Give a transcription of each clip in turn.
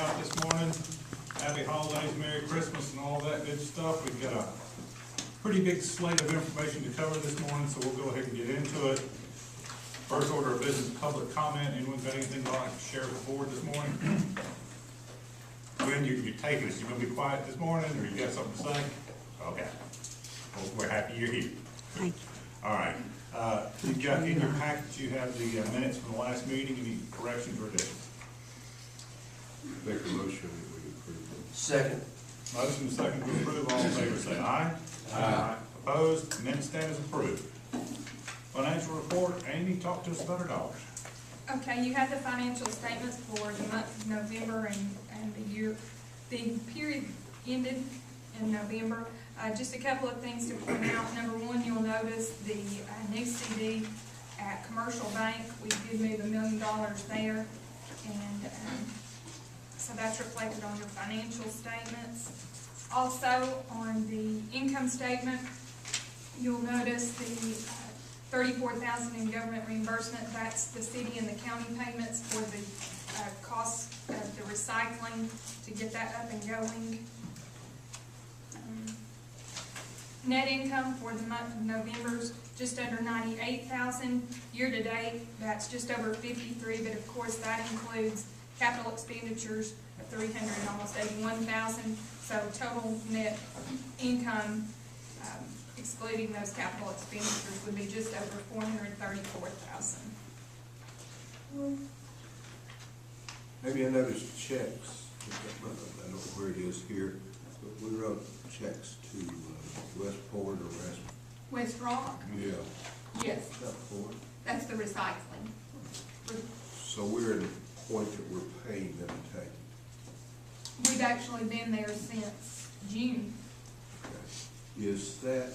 out this morning. Happy holidays, Merry Christmas, and all that good stuff. We've got a pretty big slate of information to cover this morning, so we'll go ahead and get into it. First order of business, public comment. Anyone got anything they'd like to share with the board this morning? Gwen, you're taking us. You gonna be quiet this morning, or you got something to say? Okay. Well, we're happy you're here. Thank you. All right. You've got in your package, you have the minutes from the last meeting. Any corrections or additions? Make a motion that we approve them. Second. Motion and second to approve. All in favor say aye. Aye. Opposed? Minutes stand as approved. Financial report. Amy, talk to us about our dollars. Okay, you have the financial statements for the month of November and the period ended in November. Just a couple of things to point out. Number one, you'll notice the new CD at Commercial Bank. We did move $1 million there, and so that's reflected on your financial statements. Also, on the income statement, you'll notice the $34,000 in government reimbursement. That's the city and the county payments for the cost of the recycling to get that up and going. Net income for the month of November's just under $98,000. Year to date, that's just over $53,000, but of course that includes capital expenditures of $300 and almost $81,000. So total net income, excluding those capital expenditures, would be just over $434,000. Maybe I noticed checks, I don't know where it is here, but we wrote checks to Westport or West Rock? Yeah. Yes, Westport. that's the recycling. So we're at a point that we're paying them to take it. We've actually been there since June. Okay. Is that,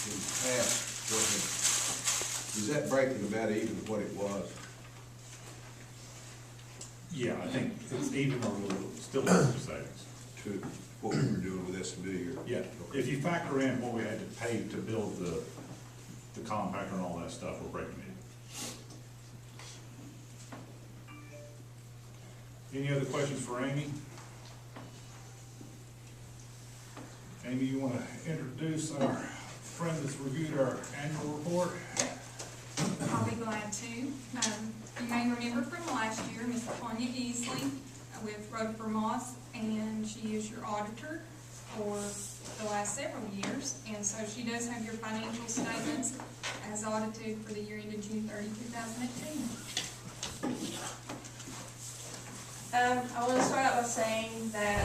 in past, is that breaking about even what it was? Yeah, I think it's even or a little, still a little savings. To what we were doing with S&D or? Yeah, if you factor in what we had to pay to build the compactor and all that stuff, we're breaking even. Any other questions for Amy? Amy, you want to introduce our friend that's reviewed our annual report? I'll be glad to. You may remember from last year, Ms. Tanya Easley with Rutherford Moss, and she is your auditor for the last several years. And so she does have your financial statements as audited for the year ended June 30, 2018. I want to start out by saying that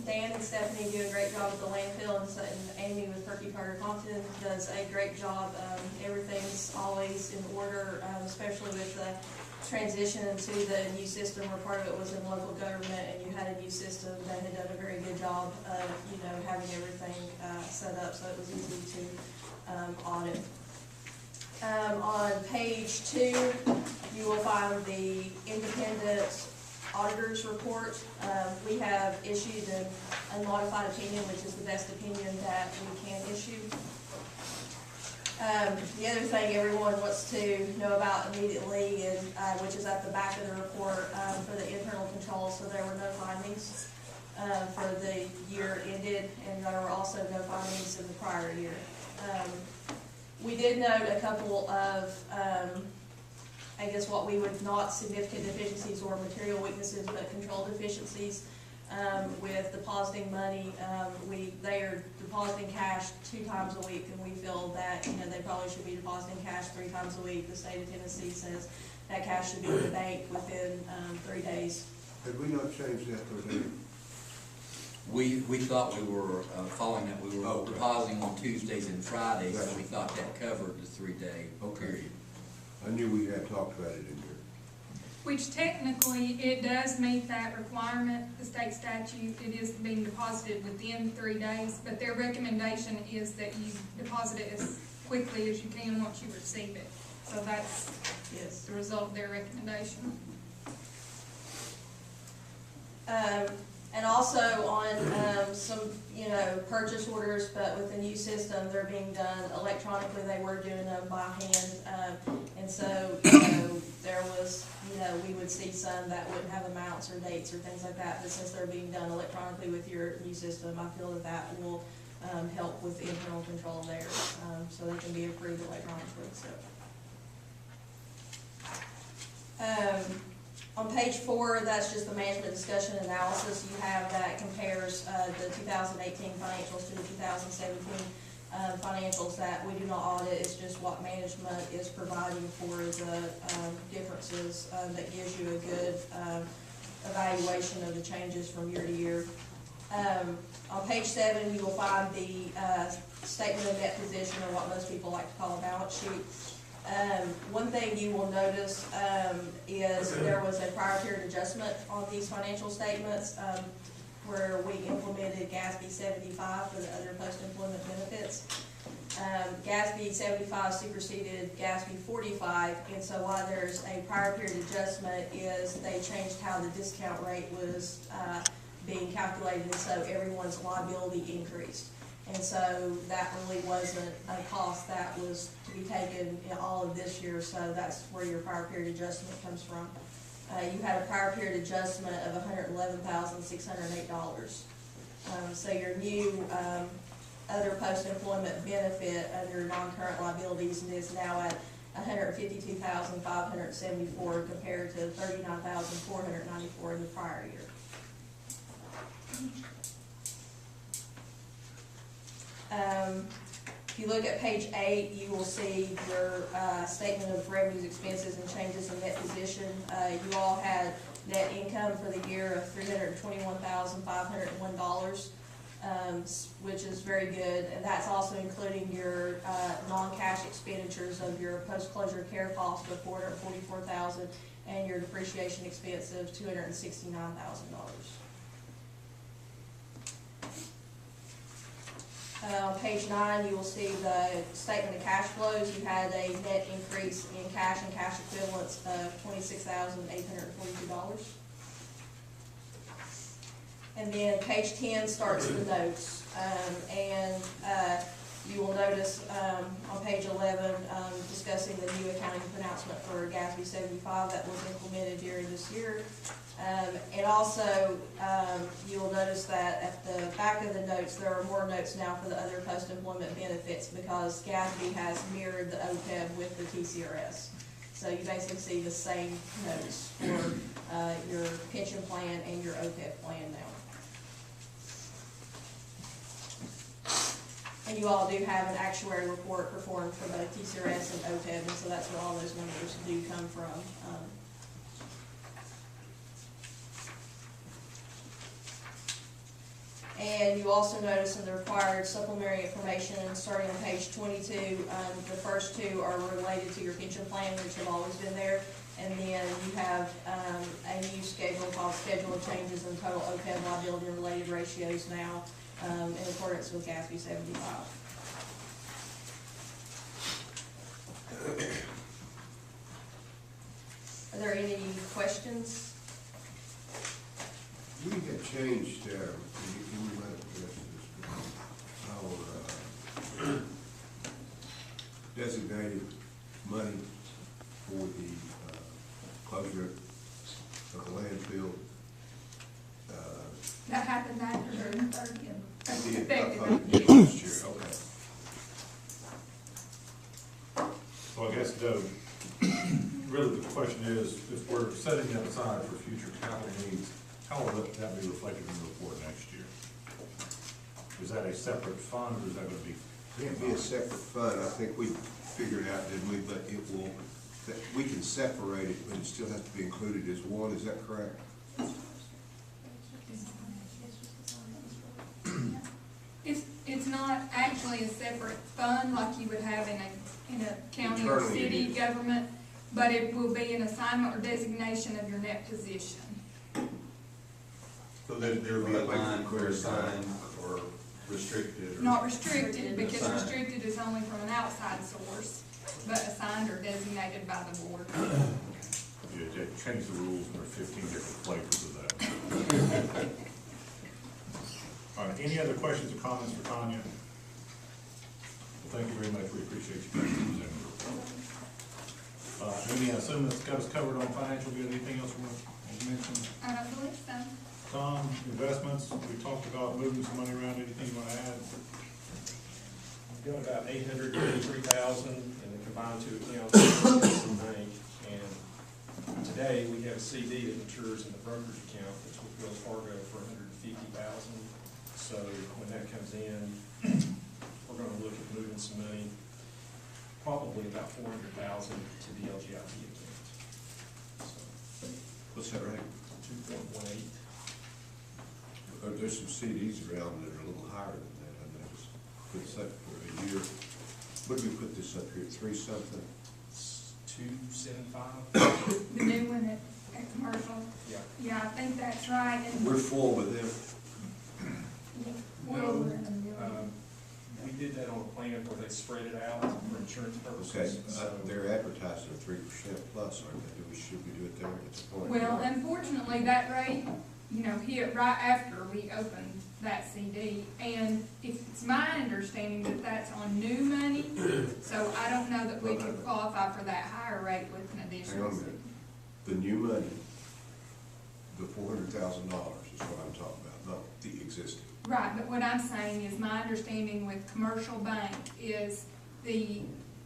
Dan and Stephanie do a great job at the landfill, and Amy with Perky Carter Compton does a great job. Everything's always in order, especially with the transition into the new system where part of it was in local government and you had a new system. They had done a very good job of, having everything set up so it was easy to audit. On page 2, you will find the independent auditor's report. We have issued an unmodified opinion, which is the best opinion that we can issue. The other thing everyone wants to know about immediately, is, which is at the back of the report, for the internal controls, so there were no findings for the year ended, and there were also no findings in the prior year. We did note a couple of what we would not significant deficiencies or material weaknesses, but control deficiencies with depositing money. They are depositing cash 2 times a week, and we feel that they probably should be depositing cash 3 times a week. The state of Tennessee says that cash should be in the bank within 3 days. Had we not changed that for them? We thought we were following that, we were Okay. depositing on Tuesdays and Fridays, so Right. we thought that covered the 3-day period. I knew we had talked about it in here. Which technically, it does meet that requirement, the state statute. It is being deposited within 3 days, but their recommendation is that you deposit it as quickly as you can once you receive it. So that's the result of their recommendation. And also on some, purchase orders, but with the new system, they're being done electronically. They were doing them by hand, and we would see some that wouldn't have amounts or dates or things like that, but since they're being done electronically with your new system, I feel that that will, help with the internal control there, so they can be approved electronically, so. On page 4, that's just the management discussion analysis you have that compares, the 2018 financials to the 2017 financials that we do not audit. It's just what management is providing for the differences, that gives you a good evaluation of the changes from year to year. On page 7, you will find the statement of net position, or what most people like to call a balance sheet. One thing you will notice is there was a prior period adjustment on these financial statements where we implemented GASB 75 for the other post-employment benefits. GASB 75 superseded GASB 45, and so why there's a prior period adjustment is they changed how the discount rate was being calculated, and so everyone's liability increased. And so that really wasn't a cost that was to be taken in all of this year, so that's where your prior period adjustment comes from. You had a prior period adjustment of $111,608. So your new other post-employment benefit under non-current liabilities is now at $152,574 compared to $39,494 in the prior year. If you look at page 8, you will see your statement of revenues, expenses, and changes in net position. You all had net income for the year of $321,501, which is very good, and that's also including your non-cash expenditures of your post-closure care cost of $444,000 and your depreciation expense of $269,000. On page 9, you will see the statement of cash flows. You had a net increase in cash and cash equivalents of $26,842. And then page 10 starts the notes. You will notice on page 11, discussing the new accounting pronouncement for GASB 75 that was implemented during this year. And also, you'll notice that at the back of the notes, there are more notes now for the other post-employment benefits because GASB has mirrored the OPEB with the TCRS. So you basically see the same notes for your pension plan and your OPEB plan now. And you all do have an actuary report performed for both TCRS and OPEB, and so that's where all those numbers do come from. And you also notice in the required supplementary information, starting on page 22, the first 2 are related to your pension plan, which have always been there. And then you have a new schedule called Schedule of Changes in Total OPEB Liability and Related Ratios now, in accordance with GASB 75. Are there any questions? We had changed, you might have addressed this, our designated money for the closure of the landfill. That happened after June 30th. That's Yeah, effective. last year, okay. So I guess, Doug, really the question is, if we're setting that aside for future capital needs, how will that be reflected in the report next year? Is that a separate fund, or is that going to be? Can't be a separate fund, I think we figured out, didn't we, but it will, that we can separate it, but it still has to be included as one, is that correct? It's not actually a separate fund like you would have in a county or Internally, city it is. government, but it will be an assignment or designation of your net position. So there'll be a Like line clear for assigned or restricted or? Not restricted, because Assigned. restricted is only from an outside source, but assigned or designated by the board. You change the rules, and there are 15 different flavors of that. All right, any other questions or comments for Tanya? Well, thank you very much, we appreciate you coming to present the report. Amy, I assume that's got us covered on financial, got anything else you want to mention? I don't believe so. Tom, investments, we talked about moving some money around, anything you want to add? We've got about $833,000 in the combined two accounts in the bank. And today, we have a CD that matures in the brokerage account, that's with Wells Fargo for $150,000. So when that comes in, we're gonna look at moving some money, probably about $400,000 to the LGIP account. So What's that rate? 2.18. There's some CDs around that are a little higher than that, I noticed. Put this up for a year. What did we put this up here, 3 something? It's 2.75. The new one at commercial, Yeah. yeah, I think that's right, and. We're full with them. Well, we're in the middle. We did that on a plan where they spread it out for insurance Okay, purposes. So they're advertised at 3% plus, aren't they? Should we do it there at the point? Well, unfortunately, that rate, you know, hit right after we opened that CD. And it's my understanding that that's on new money, so I don't know that we could qualify for that higher rate with an Hang additional on a CD. minute. The new money, the $400,000 is what I'm talking about, not the existing. Right, but what I'm saying is my understanding with commercial bank is the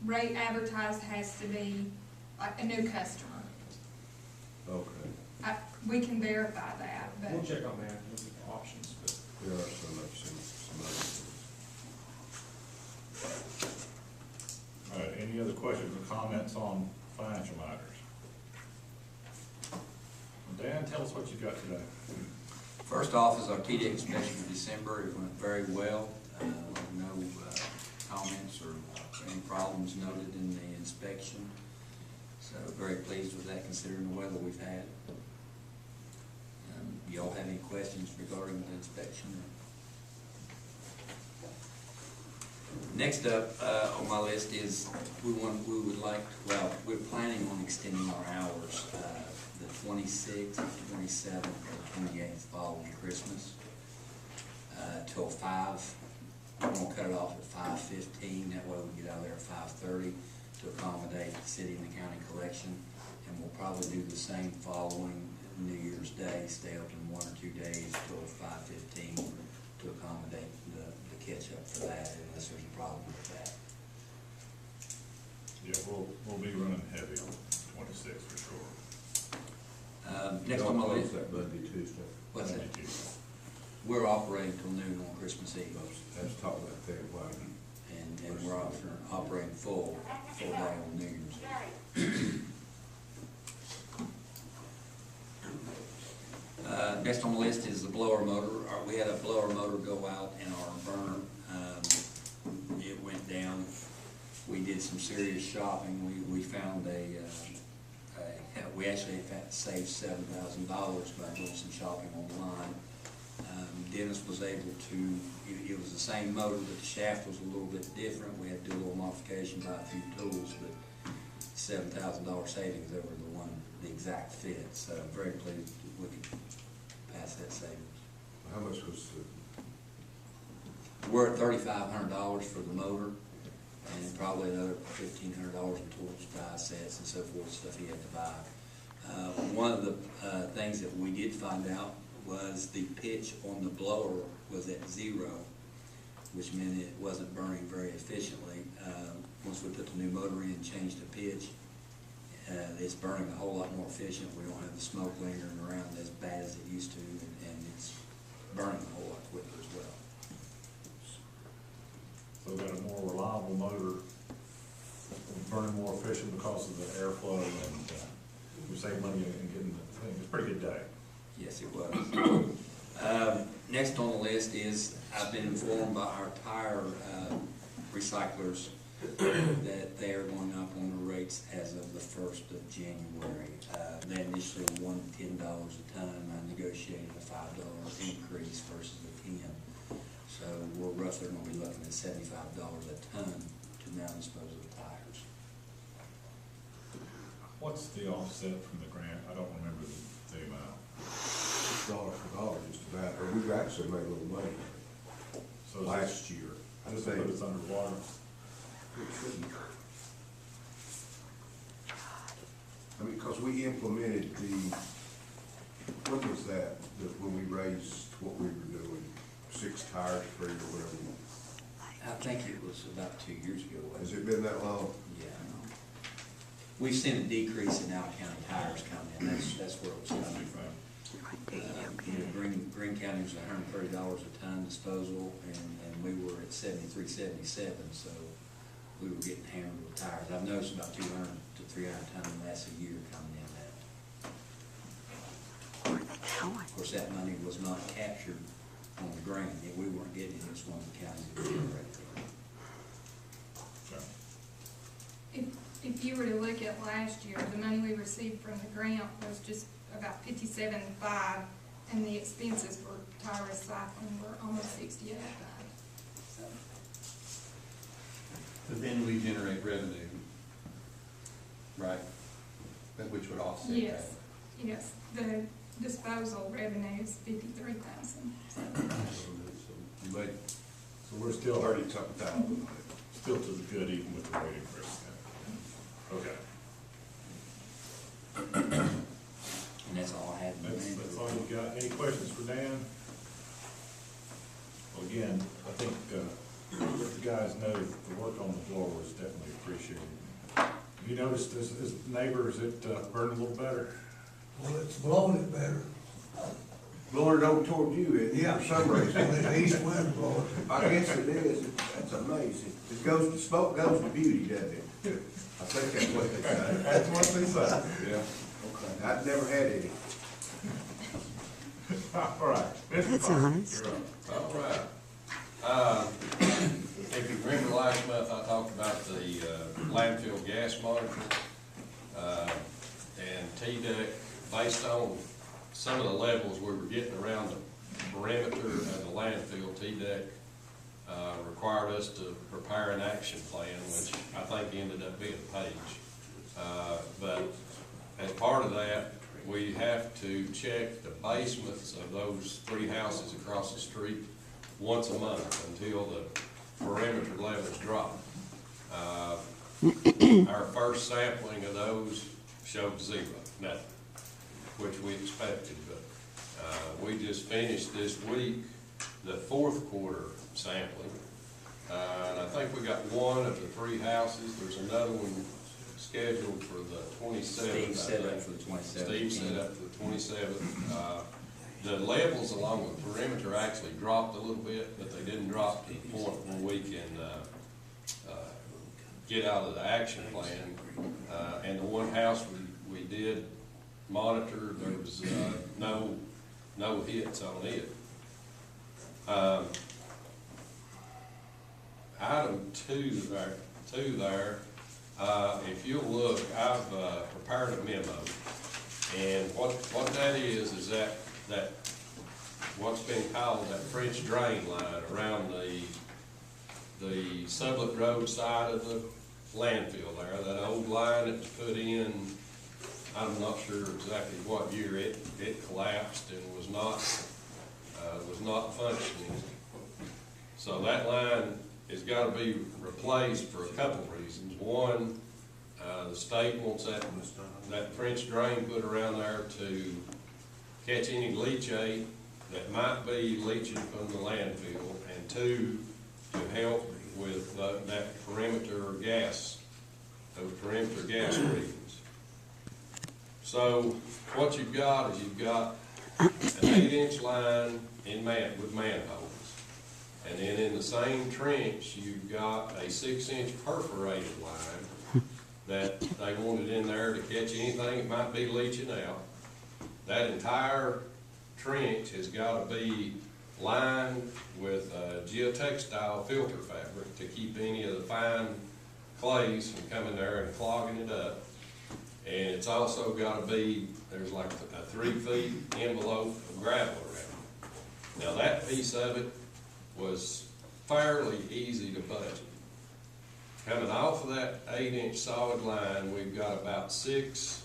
rate advertised has to be like a new customer. Okay. We can verify that, but. we'll check on that, look at the options, but There are some other things. All right, any other questions or comments on financial matters? Dan, tell us what you got today. First off is our TDEC inspection for December. It went very well. No comments or any problems noted in the inspection. So very pleased with that considering the weather we've had. Y'all have any questions regarding the inspection? Next up on my list is we're planning on extending our hours the 26th, 27th, and 28th following Christmas till 5. We're gonna cut it off at 5:15. That way we get out of there at 5:30 to accommodate the city and the county collection. And we'll probably do the same following New Year's Day, stay open 1 or 2 days till 5:15 to accommodate the catch up for that, unless there's a problem with that. Yeah, we'll be running heavy on 26 for sure. Next on my Don't list, close that Monday, Tuesday. what's that? Monday, Tuesday. We're operating till noon on Christmas Eve, I was talking about that, why? and we're operating full day on New Year's. Next on the list is the blower motor. We had a blower motor go out in our burner. It went down. We did some serious shopping. We found we actually saved $7,000 by doing some shopping online. Dennis was able to, it was the same motor, but the shaft was a little bit different. We had to do a little modification, buy a few tools, but $7,000 savings over the exact fit. So I'm very pleased we could pass that savings. How much was We're at $3,500 for the motor, and probably another $1,500 in tools, die sets, and so forth, stuff he had to buy. One of the things that we did find out was the pitch on the blower was at 0, which meant it wasn't burning very efficiently. Once we put the new motor in and changed the pitch, it's burning a whole lot more efficient. We don't have the smoke lingering around as bad as it used to, and it's burning a whole lot quicker as well. So we've got a more reliable motor, burning more efficient because of the airflow, and we save money in getting the thing. It's a pretty good day. Yes, it was. Next on the list is, I've been informed by our tire recyclers that they are going up on the rates as of the 1st of January. They initially wanted $10 a ton, and I negotiated a $5 increase versus the 10. So we're roughly going to be looking at $75 a ton to now dispose of the tires. What's the offset from the grant? I don't remember the amount. dollar for dollar just about, or we've actually made a little money So is last year. I Just to think put us underwater. it shouldn't. because we implemented when was that, when we raised what we were doing, 6 tires free or whatever? I think it was about 2 years ago. Has wasn't it been that long? Yeah. We've seen a decrease in out-of-county tires come in, that's where it was coming from. Green County was $130 a ton disposal, and we were at 73.77, so we were getting hammered with tires. I've noticed about 200 to 300 ton less a year coming in that. Of course, that money was not captured on the grant, we weren't getting it, it's one of the counties that generated it. If you were to look at last year, the money we received from the grant was just about 57.5, and the expenses for tire recycling were almost 68.5. So, But then we generate revenue, right? Which would offset that. yes, the disposal revenue is 53,000. So, You made So we're still 30-something thousand. still to the good even with the rate increase. Okay, And that's all I had. that's all you got. Any questions for Dan? Well, again, I think, let the guys know the work on the blower is definitely appreciated. You noticed this neighbor, is it burning a little better? Well, it's blowing it better. Blowing it over toward you, isn't it? Yeah. For some reason. The east wind blowing. I guess it is. That's amazing. It goes, the smoke goes to beauty, doesn't it? I think that's what they say. That's what they say. Yeah. Okay. I've never had any. All right. That's nice. All right. If you remember last month, I talked about the landfill gas monitor. And TDEC, based on some of the levels we were getting around the perimeter of the landfill, TDEC required us to prepare an action plan, which I think ended up being a page. But as part of that, we have to check the basements of those 3 houses across the street once a month until the perimeter levels drop. Our first sampling of those showed 0, nothing, which we expected, but we just finished this week the 4th quarter sampling. And I think we got 1 of the 3 houses. There's another one scheduled for the 27th. Steve set up for the 27th. Steve set up for the 27th. The levels along the perimeter actually dropped a little bit, but they didn't drop to the point where we can get out of the action plan. And the 1 house we did monitor, there was no hits on it. Item 2 there, if you'll look, I've prepared a memo, and what that is that what's been called that French drain line around the Sublette Road side of the landfill there, that old line that was put in, I'm not sure exactly what year it collapsed and was not functioning. So that line has got to be replaced for a couple of reasons. One, the state wants that French drain put around there to catch any leachate that might be leaching from the landfill, and 2, to help with that perimeter gas, those perimeter gas readings. So what you've got is you've got an 8-inch line with manholes. And then in the same trench, you've got a 6-inch perforated line that they wanted in there to catch anything that might be leaching out. That entire trench has got to be lined with geotextile filter fabric to keep any of the fine clays from coming there and clogging it up. And it's also got to be, there's like a 3 feet envelope of gravel around it. Now that piece of it was fairly easy to budget. Coming off of that 8-inch solid line, we've got about 6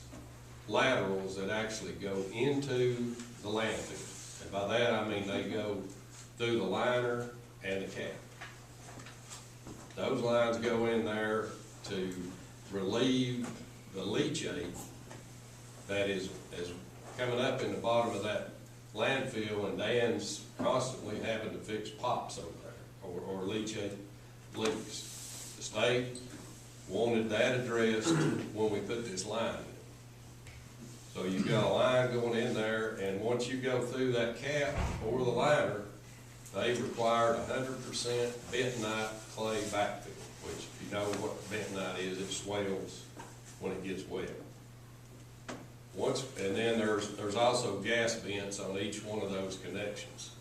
laterals that actually go into the landfill. And by that I mean they go through the liner and the cap. Those lines go in there to relieve the leachate that is coming up in the bottom of that landfill, and Dan's constantly having to fix pops over there, or leachate leaks. The state wanted that addressed when we put this line in. So you've got a line going in there, and once you go through that cap or the liner, they required 100% bentonite clay backfill, which if you know what bentonite is, it swells when it gets wet. And then there's also gas vents on each one of those connections.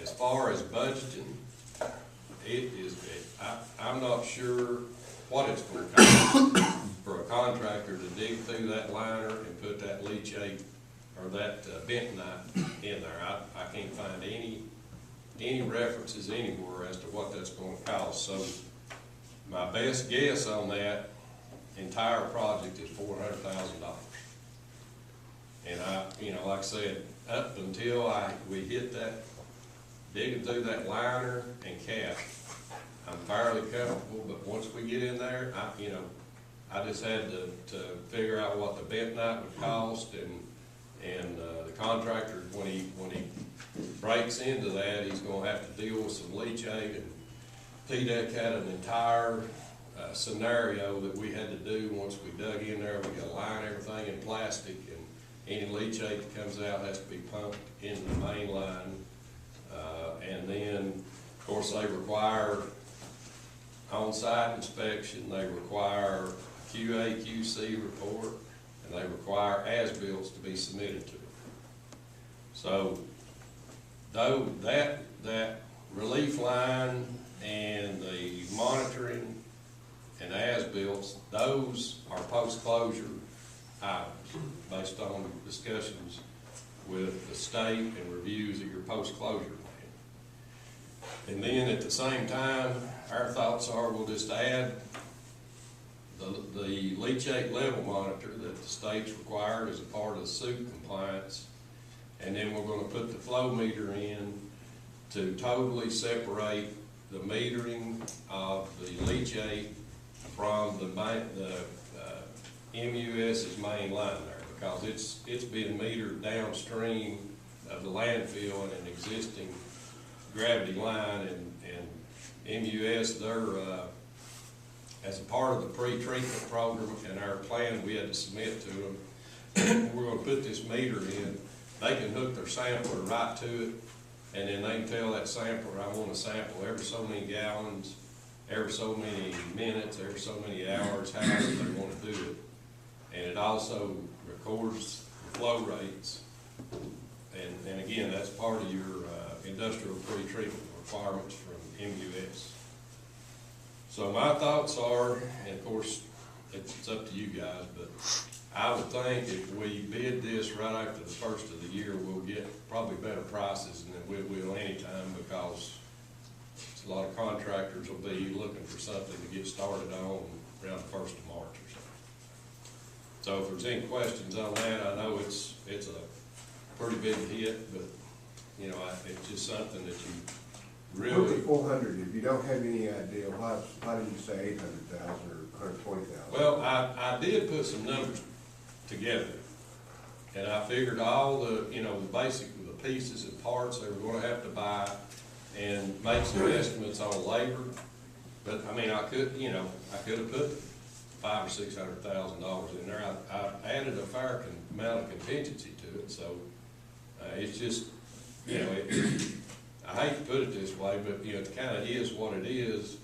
As far as budgeting, I'm not sure what it's gonna cost for a contractor to dig through that liner and put that leachate or that bentonite in there. I can't find any references anywhere as to what that's gonna cost. So my best guess on that entire project is $400,000. And like I said, up until we hit that, digging through that liner and cap, I'm fairly comfortable, but once we get in there, I just had to figure out what the bentonite would cost, and the contractor, when he breaks into that, he's gonna have to deal with some leachate, and TDEC had an entire scenario that we had to do once we dug in there. We gotta line everything in plastic, and any leachate that comes out has to be pumped into the main line. And then, of course, they require on-site inspection, they require a QA, QC report, and they require as-bills to be submitted to them. So, though that relief line and the monitoring and as-bills, those are post-closure items based on discussions with the state and reviews of your post-closure plan. And then at the same time, our thoughts are we'll just add the leachate level monitor that the state's required as a part of suit compliance, and then we're gonna put the flow meter in to totally separate the metering of the leachate from the MUS's main line there, because it's being metered downstream of the landfill in an existing gravity line, and MUS, they're as a part of the pre-treatment program and our plan we had to submit to them, we're gonna put this meter in. They can hook their sampler right to it, and then they can tell that sampler, I want to sample every so many gallons, every so many minutes, every so many hours, however they want to do it. And it also records the flow rates. And again, that's part of your industrial pre-treatment requirements from MUS. So my thoughts are, and of course, it's up to you guys, but I would think if we bid this right after the first of the year, we'll get probably better prices than we will anytime, because a lot of contractors will be looking for something to get started on around the 1st of March or something. So if there's any questions on that, I know it's a pretty big hit, but it's just something that you really. 400, if you don't have any idea, why did you say 800,000 or 120,000? Well, I did put some numbers together, and I figured all the the pieces and parts they were gonna have to buy, and make some estimates on labor. But I mean, I could have put $500,000 or $600,000 in there. I added a fair amount of contingency to it, so it's just, I hate to put it this way, but it kind of is what it is.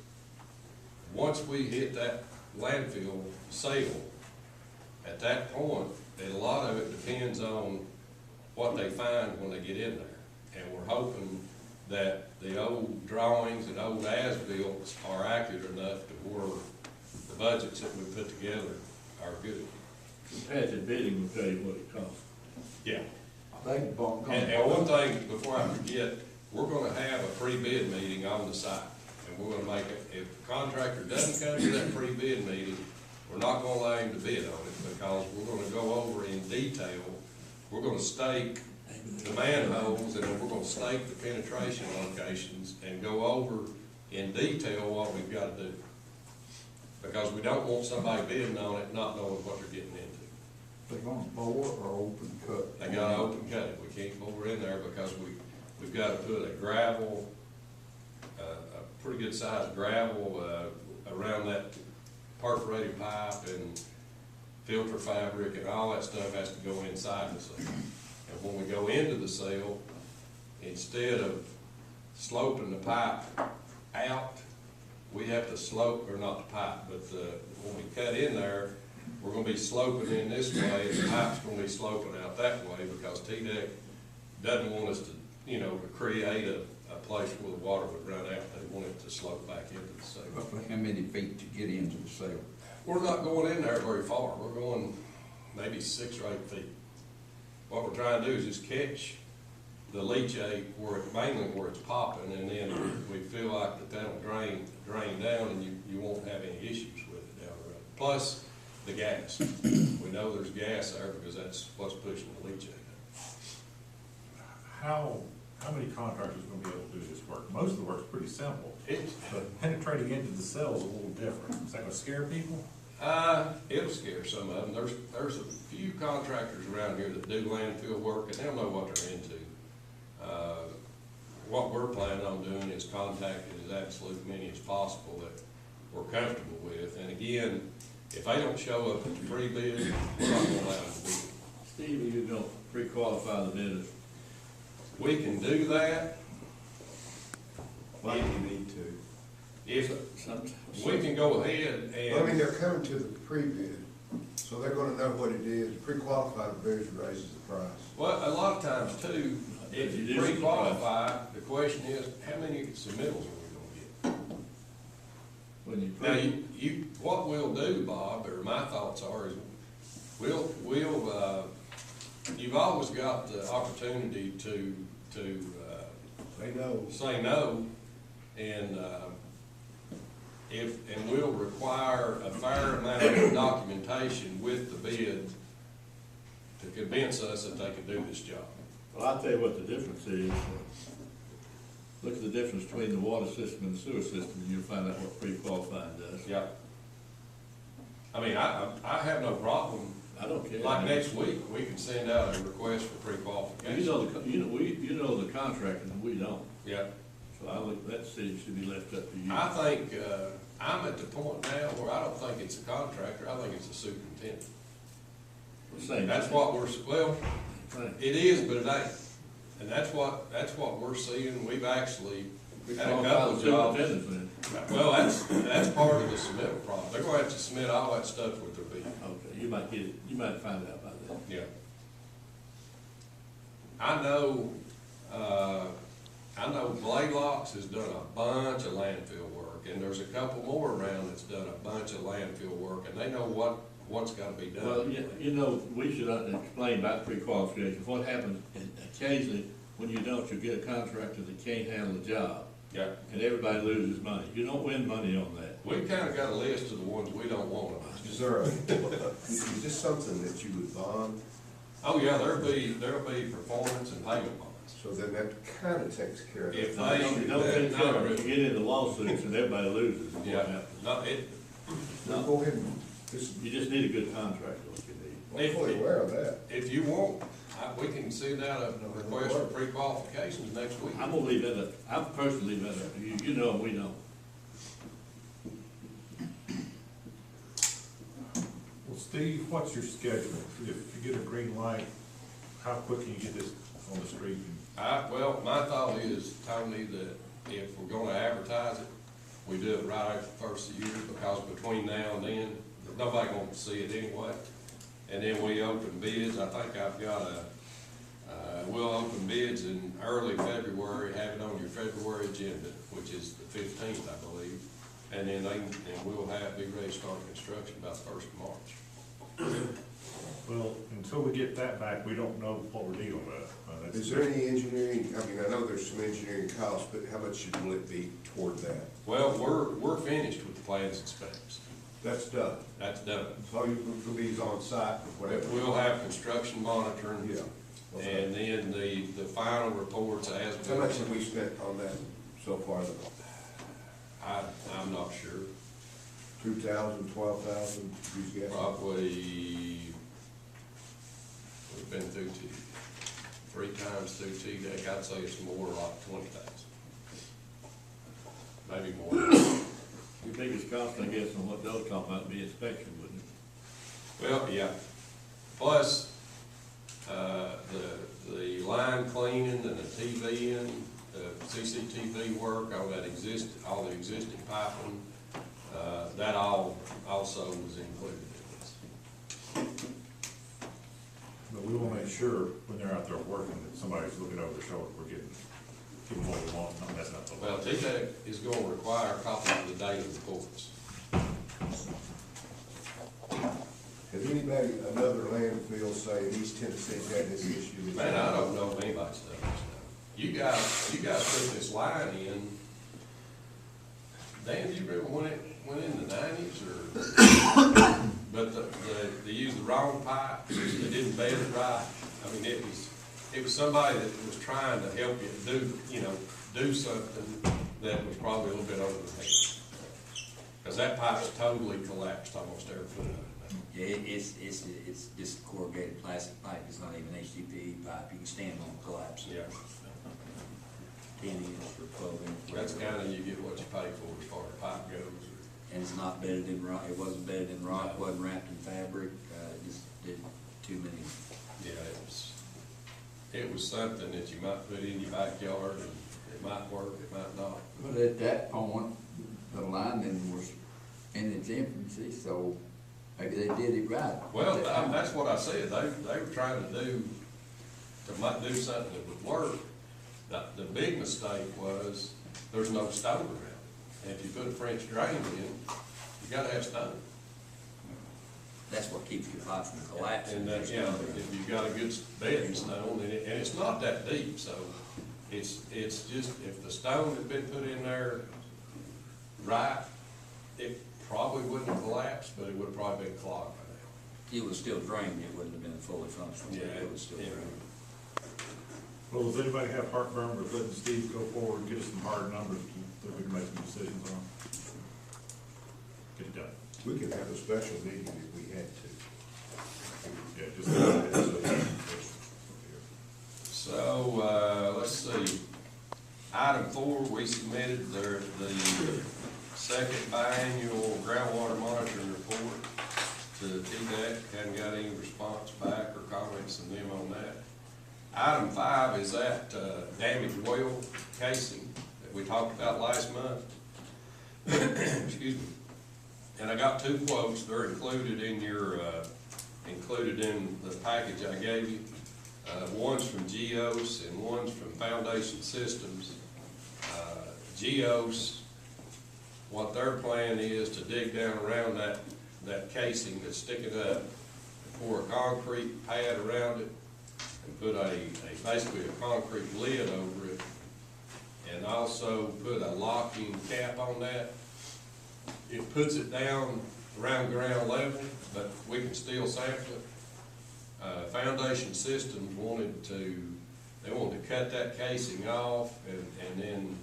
Once we hit that landfill sale, at that point, and a lot of it depends on what they find when they get in there. And we're hoping that the old drawings and old as-bills are accurate enough to where the budgets that we put together are good. Competitive bidding will tell you what it costs. Yeah. Thank you, And one thing, before I forget, we're gonna have a pre-bid meeting on the site. And we're gonna make it, if the contractor doesn't come to that pre-bid meeting, we're not gonna allow him to bid on it, because we're gonna go over in detail. We're gonna stake the manholes, and then we're gonna stake the penetration locations and go over in detail what we've gotta do. Because we don't want somebody bidding on it not knowing what they're getting into. They gonna bore or open cut? They gotta open cut it, we can't bore in there because we've gotta put a gravel, a pretty good sized gravel, around that perforated pipe and filter fabric and all that stuff has to go inside the cell. And when we go into the cell, instead of sloping the pipe out, we have to slope, or not the pipe, but when we cut in there, we're gonna be sloping in this way, and the pipe's gonna be sloping out that way, because TDEC doesn't want us to, to create a place where the water would run out. They want it to slope back into the cell. Roughly how many feet to get into the cell? We're not going in there very far. We're going maybe 6 or 8 feet. What we're trying to do is just catch the leachate mainly where it's popping, and then we feel like that'll drain down, and you won't have any issues with it down the road. Plus, the gas. We know there's gas there because that's what's pushing the leachate. How many contractors are gonna be able to do this work? Most of the work's pretty simple, It's, but penetrating into the cell is a little different. Is that gonna scare people? it'll scare some of them. There's a few contractors around here that do landfill work, and they'll know what they're into. What we're planning on doing is contacting as absolute many as possible that we're comfortable with. And again, if they don't show up at the pre-bid, we're not gonna allow them to bid. Steve, you don't pre-qualify the bidders. We can do that Why do you need to? if, Some- we can go ahead I mean, and, they're coming to the pre-bid, so they're gonna know what it is. Pre-qualified bids raises the price. well, a lot of times too, if You you do pre-qualify, the question is, how many submittals are we gonna get? When you Now, pre, what we'll do, Bob, or my thoughts are, is we'll, you've always got the opportunity to They know. say no, and, and we'll require a fair amount of documentation with the bid to convince us that they can do this job. well, I'll tell you what the difference is. Look at the difference between the water system and the sewer system, and you'll find out what pre-qualifying does. Yeah. I mean, I have no problem, I don't care. like next week, we can send out a request for pre-qualification. You know the contractor, and we don't. Yeah. So I look, that decision should be left up to you. I think, I'm at the point now where I don't think it's a contractor, I think it's a superintendent. Same. That's what well, Right. it is, but it ain't. And that's what we're seeing. We've actually had a couple of jobs. Superintendent's then. Well, that's part of the submittal problem. They're gonna have to submit all that stuff with their bid. Okay, you might get it, you might find out about that. Yeah. I know Bladelocks has done a bunch of landfill work, and there's a couple more around that's done a bunch of landfill work, and they know what's gotta be done. Well, you know, we should explain about pre-qualification. What happens, occasionally, when you don't, you get a contractor that can't handle the job, Yeah, and everybody loses money. You don't win money on that. we've kinda got a list of the ones we don't want. Is there is this something that you would bond? Oh, yeah, there'll be performance and payment bonds. So then that kind of takes care of it. If Don't take care of it. You get into lawsuits and everybody loses, is what Yeah, happens. no, it, Now, go ahead and, just, You just need a good contractor, what you need. I'm fully aware of that. if you want, we can send out a request for pre-qualifications next week. I'm gonna leave that up, I'm personally leave that up to you. You know, and we know. Well, Steve, what's your schedule? If you get a green light, how quick can you get this on the street? Well, my thought is, Tony, that if we're gonna advertise it, we do it right after the first of the year, because between now and then, nobody gonna see it anyway. And then we open bids. I think I've got we'll open bids in early February, have it on your February agenda, which is the 15th, I believe. And then we'll be ready to start construction by the 1st of March. Well, until we get that back, we don't know what we're dealing with. That's- is there any engineering, I mean, I know there's some engineering costs, but how much will it be toward that? Well, we're finished with the plans and specs. That's done. That's done. So you will be on site or whatever? We'll have construction monitoring. Yeah. Okay. And then the final reports as. How much have we spent on that so far? I'm not sure. 2,000, 12,000, you guess? Probably been through T, 3 times through TDEC, I'd say it's more like 20,000. Maybe more. Your biggest cost, I guess, on what they'll talk about would be inspection, wouldn't it? Well, yeah, plus, the line cleaning and the TV and the CCTV work, all the existing piping, that all also was included in this. But we wanna make sure when they're out there working, that somebody's looking over their shoulder, we're getting what we want, not messing up the Well, TDEC is gonna require copies of the daily reports. Has anybody, another landfill say in East Tennessee had this issue? Man, I don't know if anybody's done this now. You guys put this line in, Dan, do you remember when it went in the 90s or? But they used the wrong pipe, they didn't bed it right. I mean, it was somebody that was trying to help you do something that was probably a little bit over the head. Cause that pipe's totally collapsed almost every foot of it. Yeah, it's just corrugated plastic pipe, it's not even HDPE pipe, you can stand on collapse. Yeah, 10 inch or 12 inch. that's whatever. kinda, you get what you pay for as far as pipe goes. And it's not bedded in rock, it wasn't bedded in rock, wasn't wrapped in fabric, it just did too many. Yeah, it was something that you might put in your backyard and it might work, it might not. But at that point, the lining was in its infancy, so maybe they did it right. Well, that's what I said, they were trying to do something that would work. The big mistake was, there's no stone around it. And if you put a French drain in, you gotta have stone. That's what keeps your pipe from collapsing. And that, yeah, if you've got a good bed in stone, and it's not that deep, so it's just, if the stone had been put in there right, it probably wouldn't have collapsed, but it would have probably been clogged by now. It was still drained, it wouldn't have been fully functional, but Yeah, it was still yeah. drained. Well, does anybody have heartburn with letting Steve go forward and get us some hard numbers that we can make some decisions on? Get it done. We could have a special meeting if we had to. Yeah, just go ahead. So, let's see. Item 4, we submitted the second biannual groundwater monitoring report to TDEC. Hadn't got any response back or comments from them on that. Item 5 is that damaged well casing that we talked about last month. Excuse me. And I got 2 quotes. They're included in your, included in the package I gave you. One's from Geos and one's from Foundation Systems. Geos, what their plan is to dig down around that casing that's sticking up, pour a concrete pad around it, and put basically a concrete lid over it, and also put a locking cap on that. It puts it down around ground level, but we can still sample it. Foundation Systems wanted to cut that casing off and then,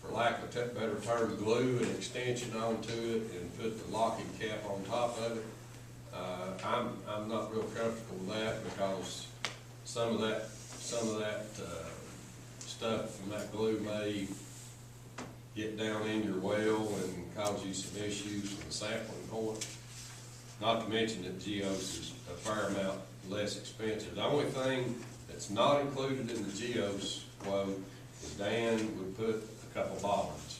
for lack of a better term, glue an extension onto it and put the locking cap on top of it. I'm not real comfortable with that because some of that stuff from that glue may get down in your well and cause you some issues from the sampling point. Not to mention that Geos is a fair amount less expensive. The only thing that's not included in the Geos quote is Dan would put a couple bollards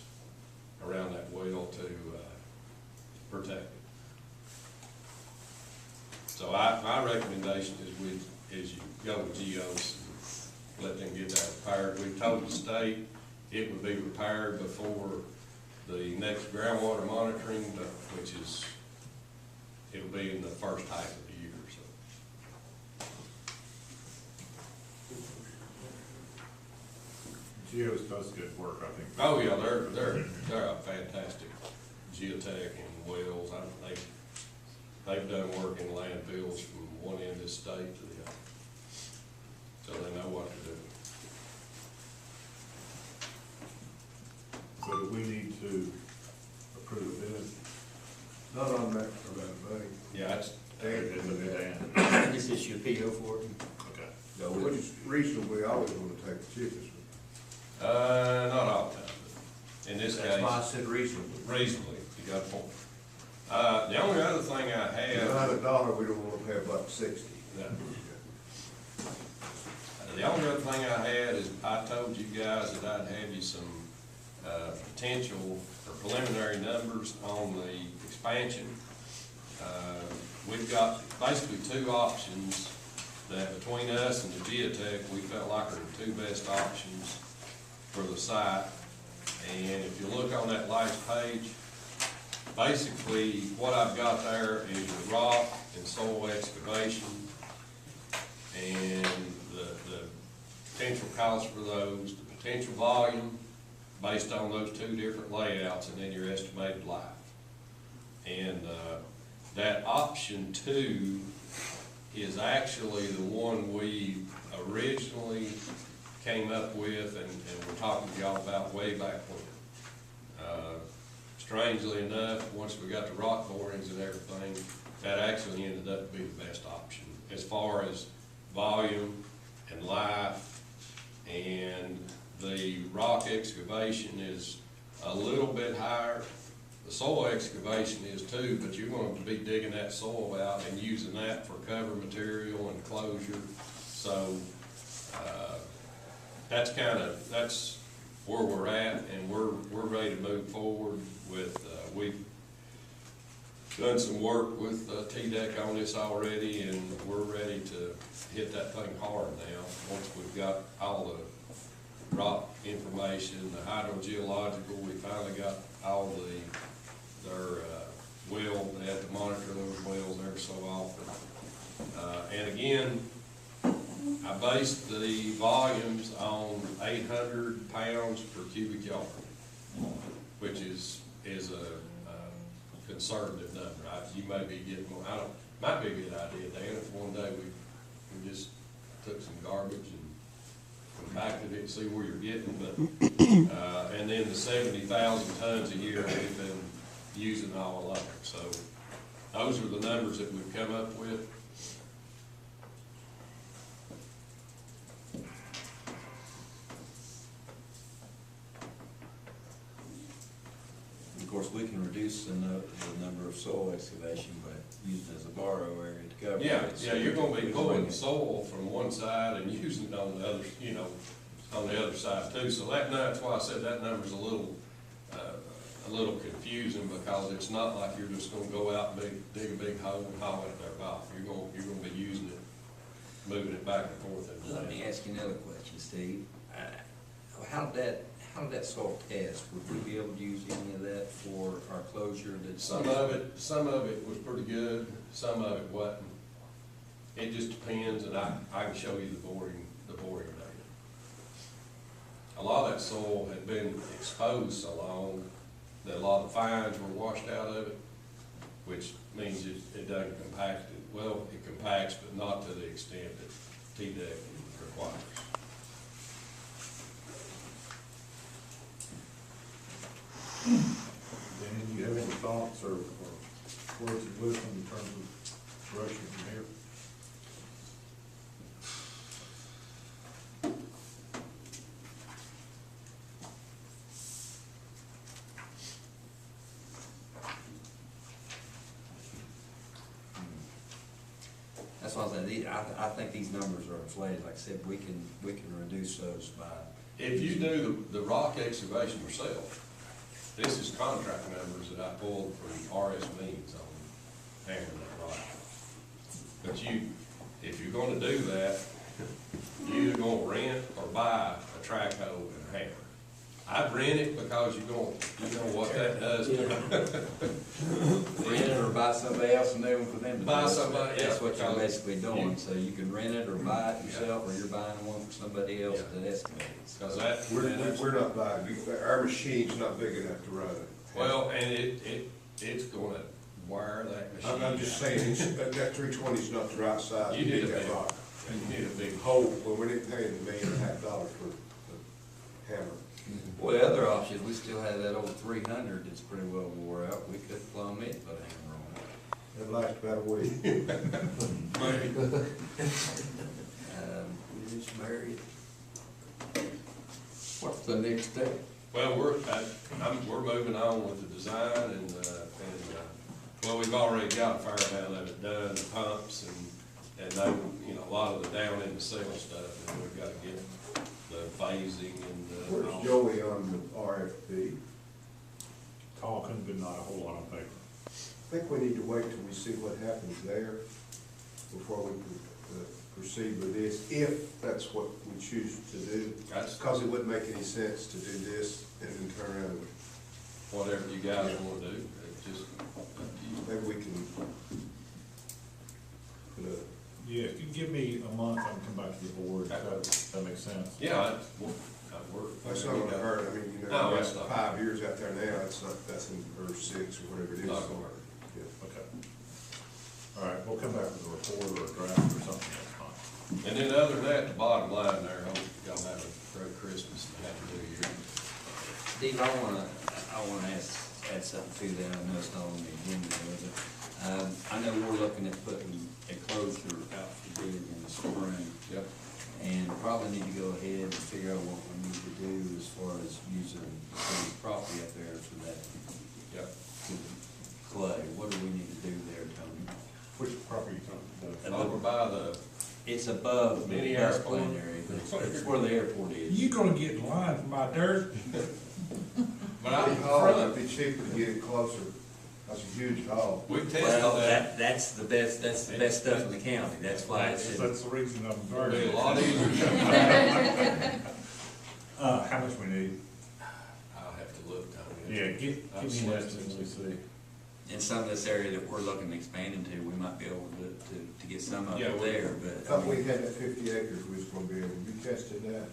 around that well to protect it. So my recommendation is you go with Geos and let them get that repaired. We told the state it would be repaired before the next groundwater monitoring, which is, it'll be in the first half of the year, so. Geos does good work, I think. Oh, yeah, they're a fantastic geotech and wells. They've done work in landfills from one end of the state to the other. So they know what to do. So do we need to approve this? Not on that, for that money. Yeah, it's, It's a new Dan. This issue a PO for it. Okay. Go Which with it. is reasonable, we always wanna take the cheapest one. Not all the time, but in this case. That's why I said reasonably. Reasonably, you got a point. The only other thing I have, $100, we don't wanna pay $1.60. the only other thing I had is, I told you guys that I'd have you some, potential or preliminary numbers on the expansion. We've got basically two options that between us and the Geotech, we felt like are the two best options for the site. And if you look on that last page, basically what I've got there is your rock and soil excavation and the potential cost for those, the potential volume based on those two different layouts, and then your estimated life. And, that option 2 is actually the one we originally came up with and we're talking to y'all about way back when. Strangely enough, once we got the rock borings and everything, that actually ended up to be the best option as far as volume and life. And the rock excavation is a little bit higher. The soil excavation is too, but you're going to be digging that soil out and using that for cover material and closure. So, that's where we're at, and we're ready to move forward with, we've done some work with T-Dec on this already, and we're ready to hit that thing hard now, once we've got all the rock information, the hydrogeological, we finally got all their well, they have to monitor those wells every so often. And again, I based the volumes on 800 pounds per cubic yard, which is a conservative number. You may be getting more, might be a good idea, Dan, if one day we just took some garbage and compacted it, see where you're getting, but, and then the 70,000 tons a year we've been using all along. So those are the numbers that we've come up with. Of course, we can reduce the number of soil excavation by using it as a borrow area to cover it. Yeah, you're gonna be pulling the soil from one side and using it on the other, on the other side too. So that's why I said that number's a little confusing, because it's not like you're just gonna go out and dig a big hole and haul it there off. You're gonna be using it, moving it back and forth. Let me ask you another question, Steve. How did that soil test? Would we be able to use any of that for our closure? Some of it was pretty good, some of it wasn't. It just depends, and I can show you the boring data. A lot of that soil had been exposed so long that a lot of fines were washed out of it, which means it doesn't compact it. Well, it compacts, but not to the extent that T-Dec requires. Dan, do you have any thoughts or words of wisdom in terms of direction from here? That's why I said, I think these numbers are inflated. Like I said, we can reduce those by. If you do the rock excavation yourself, this is contract numbers that I pulled from RS Means on hammering that rock. But if you're gonna do that, you're either gonna rent or buy a track hoe and a hammer. I'd rent it because you know what that does to Rent it or buy somebody else and do them for them to Buy do it. somebody That's else, what you're because basically doing, so you can rent it or buy it yourself, or you're buying one for somebody else that estimates. Because that. We're not buying, our machine's not big enough to run it. Well, and it's gonna wire that machine. I'm just saying, that 320's not the right size. You to need a dig that big, rock. you need a big Hole, well, we didn't pay $1.5 million for the hammer. Well, the other option is we still have that old 300 that's pretty well wore out. We could plumb it, and put a hammer on it. It lasts about a week. We just married. What's the next step? Well, we're moving on with the design well, we've already got a fair amount of it done, the pumps and a lot of the down in the cell stuff, and we've got to get the phasing and, all. Where's Joey on the RFP? Talking, but not a whole lot on paper. I think we need to wait till we see what happens there before we proceed with this, if that's what we choose to do. That's Because it wouldn't make any sense to do this and then turn around and whatever you guys want to do, it's just up to you. maybe we can put a, Yeah, if you can give me a month, I can come back to the board, if that makes sense. Yeah, that works. that's not gonna hurt. I mean, you know, No, we it's got not. 5 years out there now, it's not, that's in, or 6 or whatever it is. Not gonna hurt. Yeah. Okay. All right, we'll come back with a report or a draft or something next month. And then other than that, the bottom line there, I hope y'all have a great Christmas and Happy New Year. Steve, I wanna add something to that, I know it's not on the agenda, but, I know we're looking at putting a closure out for bid in the spring. Yep. And probably need to go ahead and figure out what we need to do as far as using the city's property up there for that, Yep. to clay. What do we need to do there, Tony? Which property you talking And about? over by the, It's above the Mini bus airport. plane area, but it's where the airport is. You gonna get in line for my dirt? but I, It'd be cheaper to get it closer. That's a huge haul. we tested Well, that. that's the best stuff in the county, that's why it's. That's the reason I'm It'll be very. a lot easier. How much we need? I'll have to look, Tony. Yeah, give me an estimate, let me see. In some of this area that we're looking to expand into, we might be able to get some of Yeah, it we- there, I but. thought we had that 50 acres we was gonna be able, you tested that?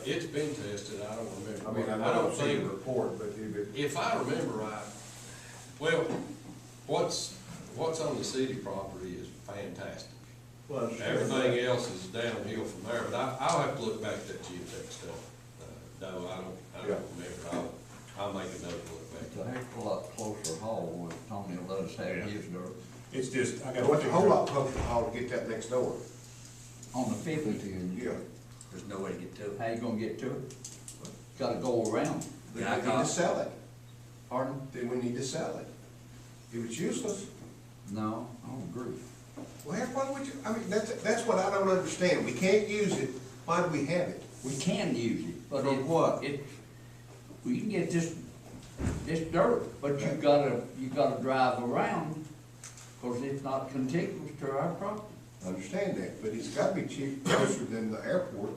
It's been tested, I don't remember. I mean, I don't see the report, but If I remember right, well, what's on the city property is fantastic. well, Everything else is downhill from there, but I'll have to look back at that geotech stuff. No, I don't remember, I'll make a note to look back. It's a heck of a lot closer haul with Tony will let us have Yeah. his dirt. It's just, I gotta. What's a whole lot closer haul to get that next door? On the 50, Yeah. There's no way to get to it. how you gonna get to it? Gotta go around. Then Yeah, I we need caught- to sell it. Pardon? Then we need to sell it. If it's useless, No, I don't agree. well, why do we, I mean, that's what I don't understand. We can't use it, why do we have it? We can use it, but For it, what? we can get this dirt, but you gotta drive around, cause it's not contiguous to our property. I understand that, but it's gotta be cheap, closer than the airport.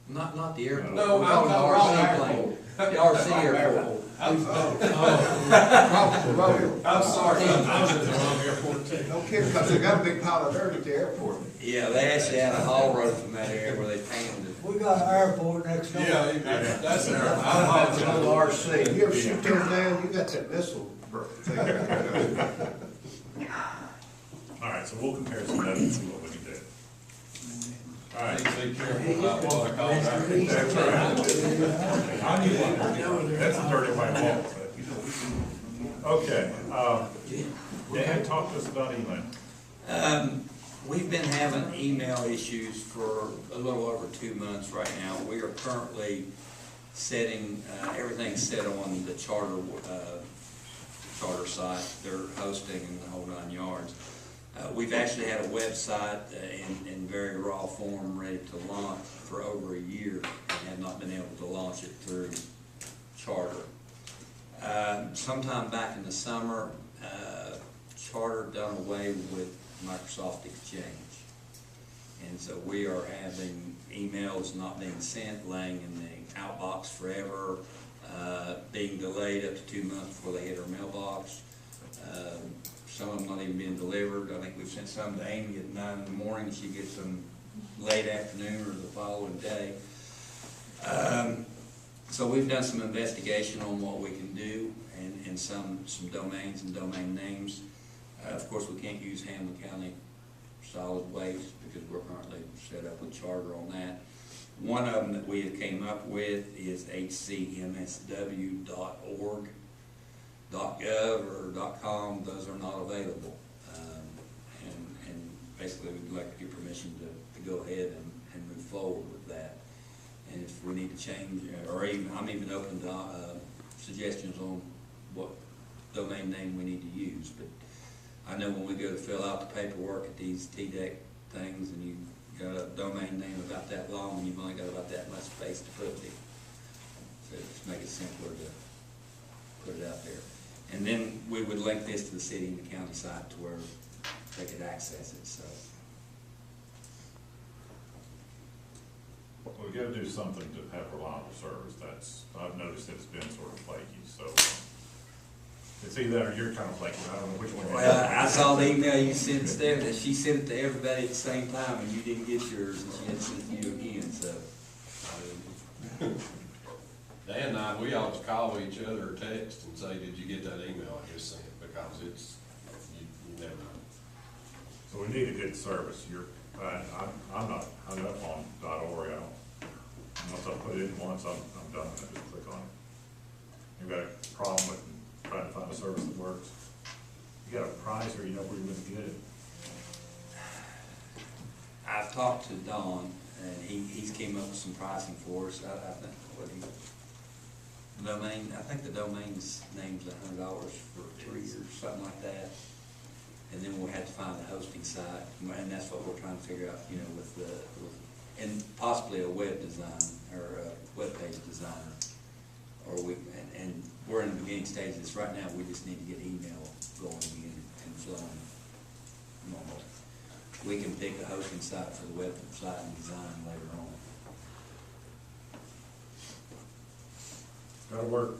Not the airport. No, We're I'm talking not the wrong. RC plane, the RC airport. Across the road. I'm sorry. I was at the wrong airport too. No kidding, because they got a big pile of dirt at the airport. Yeah, they actually had a haul road from that area where they painted it. We got an airport next door. Yeah, that's an error. That's an old RC. You ever shoot those down? You got that missile thing. All right, so we'll compare some notes and see what we can do. All right. Be careful about water contractors. That's right. I knew one. That's a dirty white wall, but. Okay, Dan, talk to us about email. We've been having email issues for a little over 2 months right now. We are currently setting, everything's set on the charter site. They're hosting in the whole 9 yards. We've actually had a website in very raw form ready to launch for over a year and have not been able to launch it through charter. Sometime back in the summer, Charter done away with Microsoft Exchange. And so we are having emails not being sent, laying in the outbox forever, being delayed up to 2 months before they hit our mailbox. Some of them not even being delivered. I think we've sent some to Amy at 9 in the morning. She gets them late afternoon or the following day. So we've done some investigation on what we can do and some domains and domain names. Of course, we can't use Hamlin County Solid Waste because we're currently set up with charter on that. One of them that we have came up with is hcmsw.org. .gov or .com, those are not available. And basically, we'd like your permission to go ahead and move forward with that. And if we need to change, or even, I'm even open to suggestions on what domain name we need to use. But I know when we go to fill out the paperwork at these TDEC things, and you got a domain name about that long, and you've only got about that much space to put it. So just make it simpler to put it out there. And then we would link this to the city and the county site to where they could access it, so. We gotta do something to have reliable service. I've noticed it's been sort of flaky, so. It's either, you're kind of flaky, I don't know which one. Well, I saw the email you sent Steph, that she sent it to everybody at the same time, and you didn't get yours, and she had sent you again, so. Dan and I, we always call each other or text and say, did you get that email I just sent? Because it's, you never know. So we need a good service. I'm not hung up on .org. Once I put it in once, I'm done. I just click on it. You've got a problem with trying to find a service that works? You got a price, or you know where you're gonna get it? I've talked to Don, and he's came up with some pricing for us. I think, I think the domain's name's $100 for 3 years, something like that. And then we'll have to find a hosting site, and that's what we're trying to figure out, you know, and possibly a web design, or a web page designer. Or and we're in the beginning stages. Right now, we just need to get email going again and flowing normal. We can pick a hosting site for the website and design later on. Gotta work.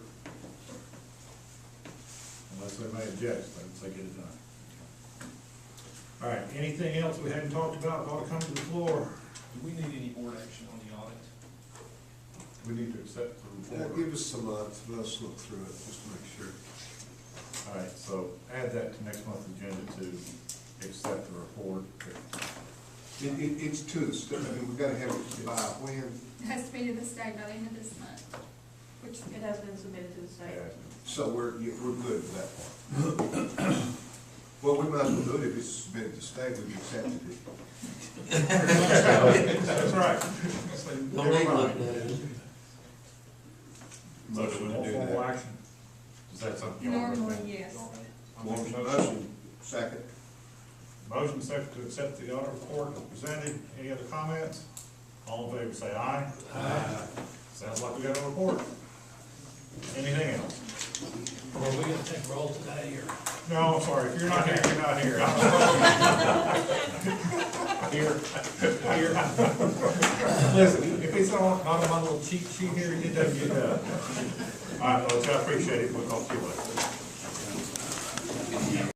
Unless they may object, they get it done. All right, anything else we hadn't talked about ought to come to the floor? Do we need any board action on the audit? We need to accept the Yeah, report. give us some months, let us look through it, just to make sure. All right, so add that to next month's agenda to accept the report. It's to the state, I mean, we gotta have it by when? It has to be to the state by the end of this month, which It has been submitted to the state. So we're good with that part. Well, we might as well do it if it's submitted to state, we've accepted it. That's right. Never mind. So do we want Do formal that. action? Is that something you want to normally, recommend? yes. Motion, second. Motion second to accept the audit report as presented. Any other comments? All in favor say aye. Aye. Sounds like we got a report. Anything else? Are we gonna take roll today, or? No, I'm sorry. If you're not here, you're not here. Here. Listen, if it's not on my little cheat sheet here, it doesn't get done. All right, folks, I appreciate it. We'll talk to you later.